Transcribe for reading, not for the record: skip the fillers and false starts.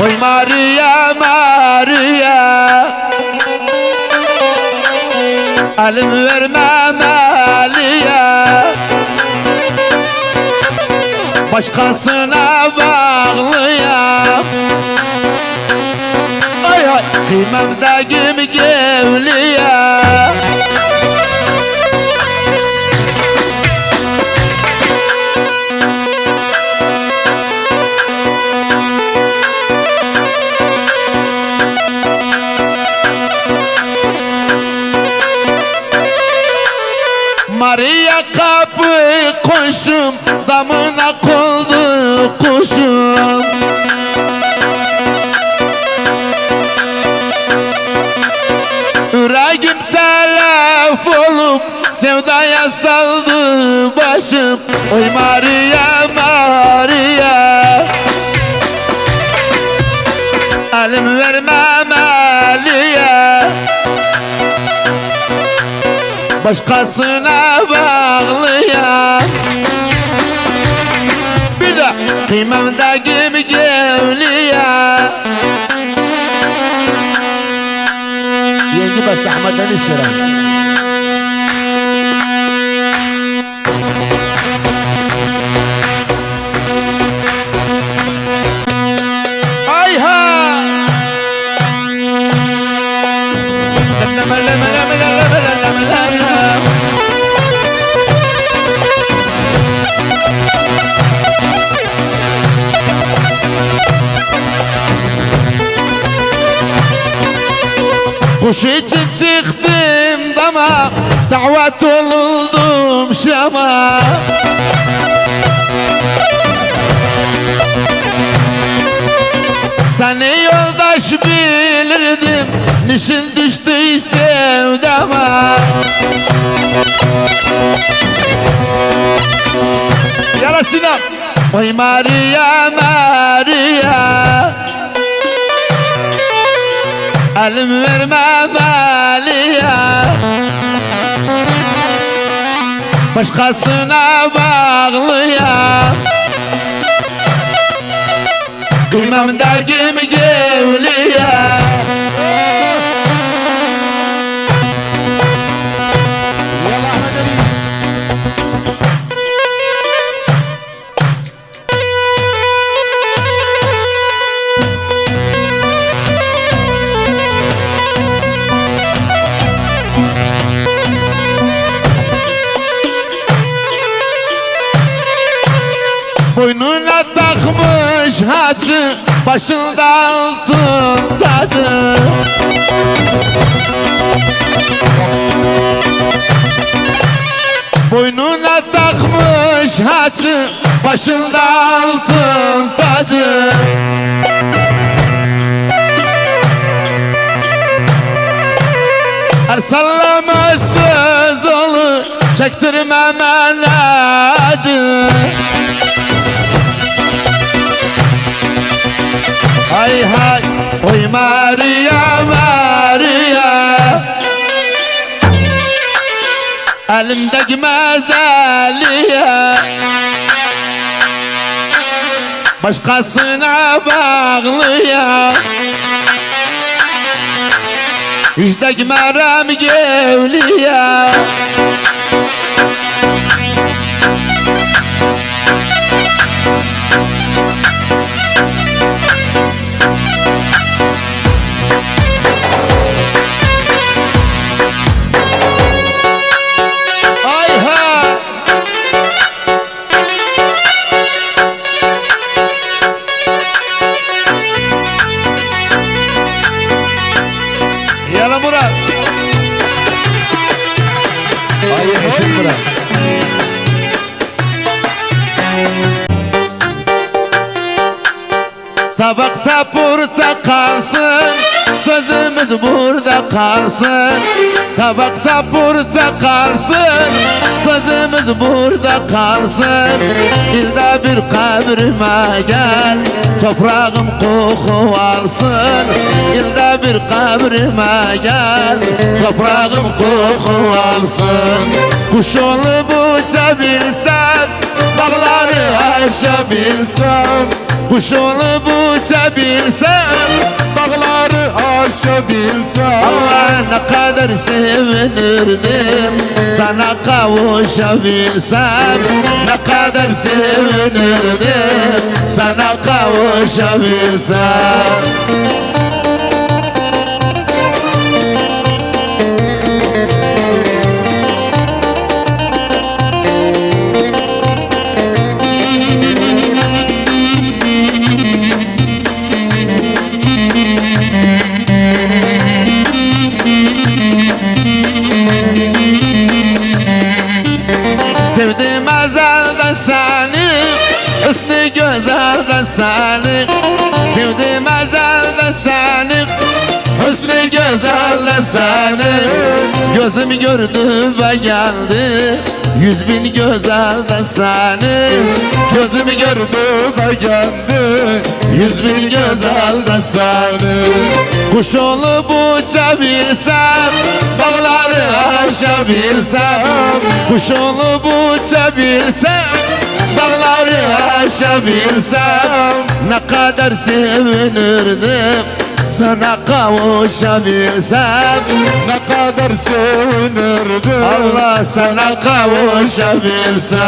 Oy Maria Maria, elim vermem Ali'ye, başkasına bağlıyam. Ay ay kıymamdaki gevliye. Maria kapı koşum, damına kondu kuşum. Yüreğim telef olup sevdaya saldı başım. Oy Maria Maria, elim vermem Ali'ye, başkasına bağlıyam. Bir de kıymamdaki gevliye. Yenge bastı Ahmet'ten işlere. Kuş için çıktım dama, davet oldum Şam'a. Seni yoldaş bilirdim, nişin düştü sevdama. Yara Sinan. Oy Maria Maria, elim vermem Ali'ye, başkasına bağlıyam. Kıymam dergim gevliye. Boynuna takmış hacı, başında altın tacı. Boynuna takmış hacı, başında altın tacı. Her sallama söz olur, çektirmem acı. Hay hay, oy Maria Maria, elimdeki mezeliye, başkasına bağlıyam. Yüzdeki meram gevliye. Yala Murat. Hayır Eşit Murat. Tabakta portakalsın, sözümüz burada kalsın. Tabakta portakalsın, sözümüz burada kalsın. İlde bir kabrime gel, toprağım koku alsın. İlde bir kabrime gel, toprağım koku alsın. Kuş olup uçabilsem, dağları aşabilsem, kuş olup uçabilsem, Dağları aşabilsem. Allah ne kadar sevinirdim sana kavuşabilsem, ne kadar sevinirdim sana kavuşabilsem. Sevdim ezelden seni, hüsnü güzelden seni. Sevdim ezelden seni, hüsnü güzelden seni. Gözüm gördü ve geldi, 100.000 güzelden seni. Gözüm gördü ve geldi, 100.000 güzelden seni. Kuş olup uçabilsem, dağları aşabilsem, kuş olup uçabilsem, dağları aşabilsem, ne kadar sevinirdim sana kavuşabilsem, Ne kadar sevinirdim Allah sana kavuşabilsem.